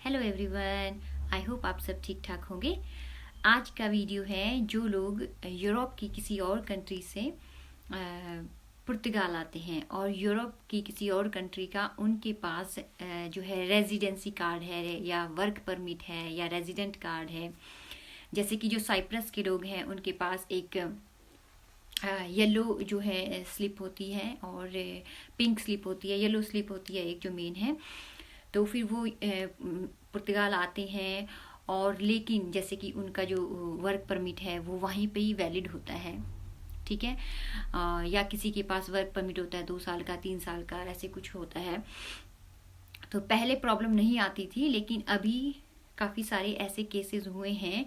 Hello everyone, I hope आप सब ठीक ठाक होंगे। आज का वीडियो है जो लोग यूरोप की किसी और कंट्री से पुर्तगाल आते हैं और यूरोप की किसी और कंट्री का उनके पास जो है रेजिडेंसी कार्ड है या वर्क परमिट है या रेजिडेंट कार्ड है। जैसे कि जो साइप्रस के लोग हैं उनके पास एक येलो जो है स्लिप होती है और पिंक स्लिप होती है, येलो स्लिप होती है एक जो मेन है। तो फिर वो पुर्तगाल आते हैं और लेकिन जैसे कि उनका जो वर्क परमिट है वो वहीं पे ही वैलिड होता है, ठीक है। या किसी के पास वर्क परमिट होता है 2 साल का, 3 साल का, ऐसे कुछ होता है। तो पहले प्रॉब्लम नहीं आती थी, लेकिन अभी काफ़ी सारे ऐसे केसेस हुए हैं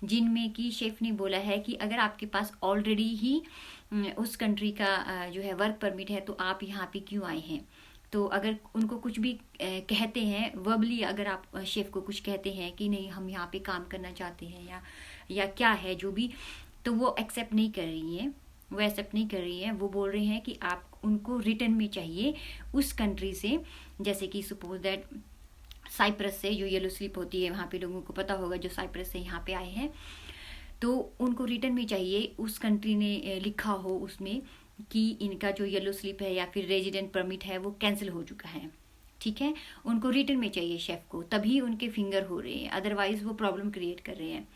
जिनमें कि शेफ ने बोला है कि अगर आपके पास ऑलरेडी ही उस कंट्री का जो है वर्क परमिट है तो आप यहाँ पे क्यों आए हैं। तो अगर उनको कुछ भी कहते हैं वर्बली, अगर आप शेफ को कुछ कहते हैं कि नहीं हम यहाँ पे काम करना चाहते हैं या क्या है जो भी, तो वो एक्सेप्ट नहीं कर रही है, वो एक्सेप्ट नहीं कर रही है। वो बोल रहे हैं कि आप उनको रिटर्न में चाहिए उस कंट्री से। जैसे कि सपोज दैट साइप्रस से जो येलो स्लिप होती है, वहाँ पे लोगों को पता होगा जो साइप्रस से यहाँ पे आए हैं, तो उनको रिटर्न में चाहिए उस कंट्री ने लिखा हो उसमें कि इनका जो येलो स्लिप है या फिर रेजिडेंट परमिट है वो कैंसिल हो चुका है, ठीक है। उनको रिटर्न में चाहिए शेफ को, तभी उनके फिंगर हो रहे हैं, अदरवाइज वो प्रॉब्लम क्रिएट कर रहे हैं।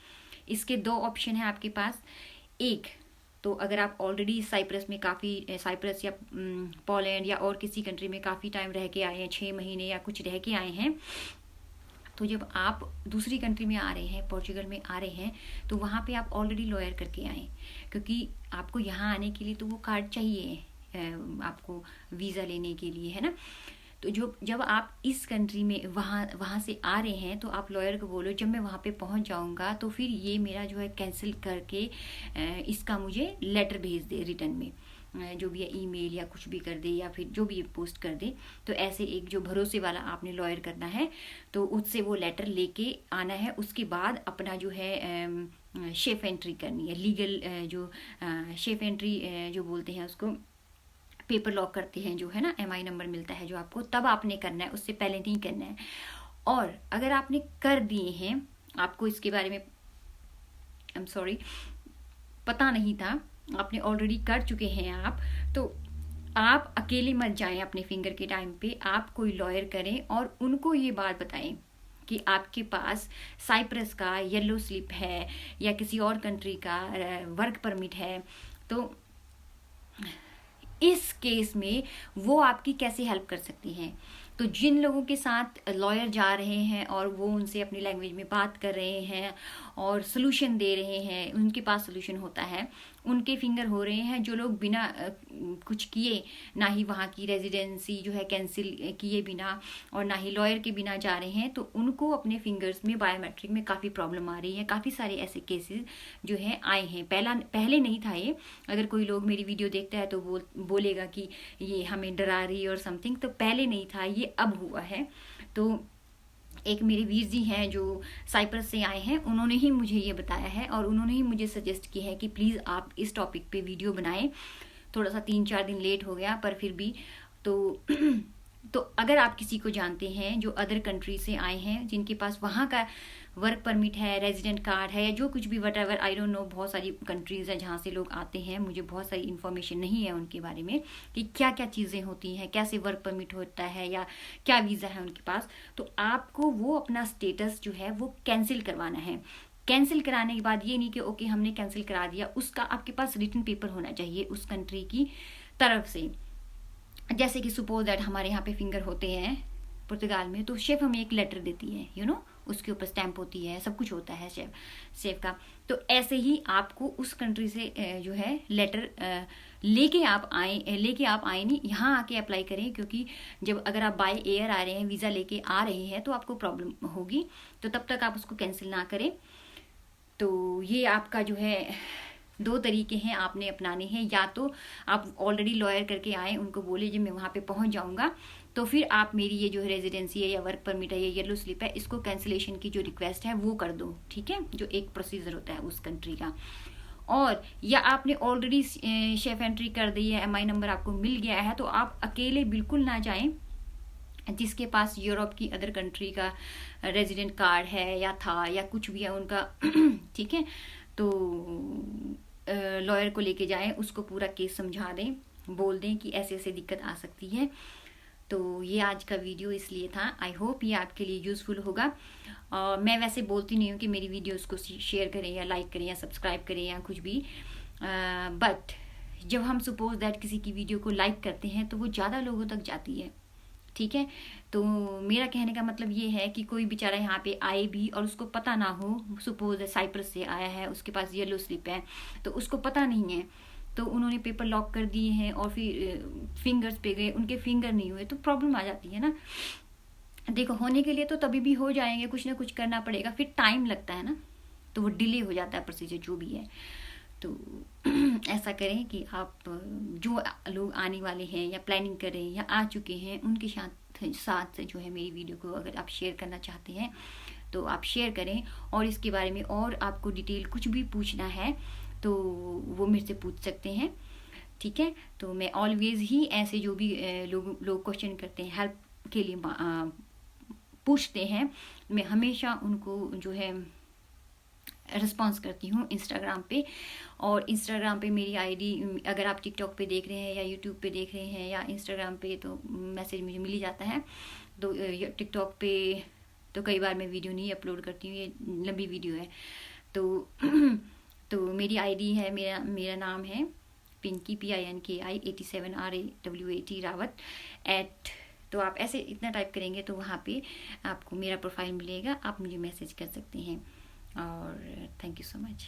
इसके 2 ऑप्शन है आपके पास। एक तो अगर आप ऑलरेडी साइप्रस में काफ़ी, साइप्रस या पोलैंड या और किसी कंट्री में काफ़ी टाइम रह के आए हैं, 6 महीने या कुछ रह के आए हैं, तो जब आप दूसरी कंट्री में आ रहे हैं, पोर्चुगल में आ रहे हैं, तो वहाँ पे आप ऑलरेडी लॉयर करके आए, क्योंकि आपको यहाँ आने के लिए तो वो कार्ड चाहिए आपको वीज़ा लेने के लिए, है ना। तो जब आप इस कंट्री में वहाँ से आ रहे हैं तो आप लॉयर को बोलो जब मैं वहाँ पे पहुँच जाऊँगा तो फिर ये मेरा जो है कैंसिल करके इसका मुझे लेटर भेज दे रिटर्न में, जो भी है ईमेल या कुछ भी कर दे या फिर जो भी पोस्ट कर दे। तो ऐसे एक जो भरोसे वाला आपने लॉयर करना है, तो उससे वो लेटर लेके आना है। उसके बाद अपना जो है शेफ एंट्री करनी है, लीगल जो शेफ एंट्री जो बोलते हैं उसको, पेपर लॉक करते हैं जो है ना, MI नंबर मिलता है जो आपको, तब आपने करना है, उससे पहले नहीं करना है। और अगर आपने कर दिए हैं, आपको इसके बारे में आई एम सॉरी पता नहीं था, आपने ऑलरेडी कर चुके हैं आप, तो आप अकेले मत जाएं अपने फिंगर के टाइम पे, आप कोई लॉयर करें और उनको ये बात बताएं कि आपके पास साइप्रस का येलो स्लिप है या किसी और कंट्री का वर्क परमिट है। तो इस केस में वो आपकी कैसे हेल्प कर सकती हैं। तो जिन लोगों के साथ लॉयर जा रहे हैं और वो उनसे अपनी लैंग्वेज में बात कर रहे हैं और सोल्यूशन दे रहे हैं, उनके पास सोल्यूशन होता है, उनके फिंगर हो रहे हैं। जो लोग बिना कुछ किए, ना ही वहाँ की रेजिडेंसी जो है कैंसिल किए बिना और ना ही लॉयर के बिना जा रहे हैं, तो उनको अपने फिंगर्स में बायोमेट्रिक में काफ़ी प्रॉब्लम आ रही है। काफ़ी सारे ऐसे केसेस जो हैं आए हैं, पहले नहीं था ये। अगर कोई लोग मेरी वीडियो देखता है तो बोलेगा कि ये हमें डरा रही है और समथिंग, तो पहले नहीं था ये, अब हुआ है। तो एक मेरे वीर जी हैं जो साइप्रस से आए हैं, उन्होंने ही मुझे ये बताया है और उन्होंने ही मुझे सजेस्ट किया है कि प्लीज़ आप इस टॉपिक पे वीडियो बनाएं। थोड़ा सा 3-4 दिन लेट हो गया, पर फिर भी तो अगर आप किसी को जानते हैं जो अदर कंट्री से आए हैं, जिनके पास वहाँ का वर्क परमिट है, रेजिडेंट कार्ड है या जो कुछ भी, what ever, I don't know, बहुत सारी कंट्रीज़ हैं जहाँ से लोग आते हैं, मुझे बहुत सारी इन्फॉर्मेशन नहीं है उनके बारे में कि क्या क्या चीज़ें होती हैं, कैसे वर्क परमिट होता है या क्या वीज़ा है उनके पास। तो आपको वो अपना स्टेटस जो है वो कैंसिल करवाना है। कैंसिल कराने के बाद ये नहीं कि ओके हमने कैंसिल करा दिया, उसका आपके पास रिटन पेपर होना चाहिए उस कंट्री की तरफ से। जैसे कि सपोज दैट हमारे यहाँ पे फिंगर होते हैं पुर्तगाल में, तो शेफ हमें एक लेटर देती है, यू नो, उसके ऊपर स्टैंप होती है, सब कुछ होता है शेफ का। तो ऐसे ही आपको उस कंट्री से जो है लेटर लेके आप आए नहीं, यहाँ आके अप्लाई करें, क्योंकि जब अगर आप बाय एयर आ रहे हैं, वीज़ा लेके आ रहे हैं, तो आपको प्रॉब्लम होगी। तो तब तक आप उसको कैंसिल ना करें। तो ये आपका जो है 2 तरीके हैं आपने अपनाने हैं। या तो आप ऑलरेडी लॉयर करके आए, उनको बोले जब मैं वहाँ पे पहुँच जाऊँगा तो फिर आप मेरी ये जो है रेजिडेंसी है या वर्क परमिट है या येलो स्लिप है, इसको कैंसिलेशन की जो रिक्वेस्ट है वो कर दो, ठीक है, जो एक प्रोसीजर होता है उस कंट्री का। और या आपने ऑलरेडी शेफ एंट्री कर दी है, MI नंबर आपको मिल गया है, तो आप अकेले बिल्कुल ना जाएं, जिसके पास यूरोप की अदर कंट्री का रेजिडेंट कार्ड है या था या कुछ भी है उनका ठीक है, तो लॉयर को लेके जाएं, उसको पूरा केस समझा दें, बोल दें कि ऐसे ऐसे दिक्कत आ सकती है। तो ये आज का वीडियो इसलिए था, आई होप ये आपके लिए यूज़फुल होगा। मैं वैसे बोलती नहीं हूँ कि मेरी वीडियोस को शेयर करें या लाइक करें या सब्सक्राइब करें या कुछ भी, बट जब हम सपोज दैट किसी की वीडियो को लाइक करते हैं तो वो ज़्यादा लोगों तक जाती है, ठीक है। तो मेरा कहने का मतलब ये है कि कोई बेचारा यहाँ पे आए भी और उसको पता ना हो, सपोज साइप्रस से आया है, उसके पास येलो स्लिप है, तो उसको पता नहीं है, तो उन्होंने पेपर लॉक कर दिए हैं और फिर फिंगर्स पे गए, उनके फिंगर नहीं हुए, तो प्रॉब्लम आ जाती है ना। देखो, होने के लिए तो तभी भी हो जाएंगे, कुछ ना कुछ करना पड़ेगा, फिर टाइम लगता है ना, तो वो डिले हो जाता है प्रोसीजर जो भी है। तो ऐसा करें कि आप जो लोग आने वाले हैं या प्लानिंग कर रहे हैं या आ चुके हैं, उनके साथ जो है मेरी वीडियो को अगर आप शेयर करना चाहते हैं तो आप शेयर करें, और इसके बारे में और आपको डिटेल कुछ भी पूछना है तो वो मेरे से पूछ सकते हैं, ठीक है। तो मैं ऑलवेज ही ऐसे जो भी लोग क्वेश्चन करते हैं, हेल्प के लिए पूछते हैं, मैं हमेशा उनको जो है रिस्पॉन्स करती हूँ इंस्टाग्राम पे। और इंस्टाग्राम पे मेरी आईडी, अगर आप टिकटॉक पे देख रहे हैं या यूट्यूब पे देख रहे हैं या इंस्टाग्राम पे, तो मैसेज मुझे मिल ही जाता है। तो टिकटॉक पे तो कई बार मैं वीडियो नहीं अपलोड करती हूँ, ये लंबी वीडियो है। तो तो मेरी आईडी है, मेरा नाम है पिंकी PINKI 87 RAWAT रावत @ तो आप ऐसे इतना टाइप करेंगे तो वहाँ पे आपको मेरा प्रोफाइल मिलेगा, आप मुझे मैसेज कर सकते हैं। और थैंक यू सो मच।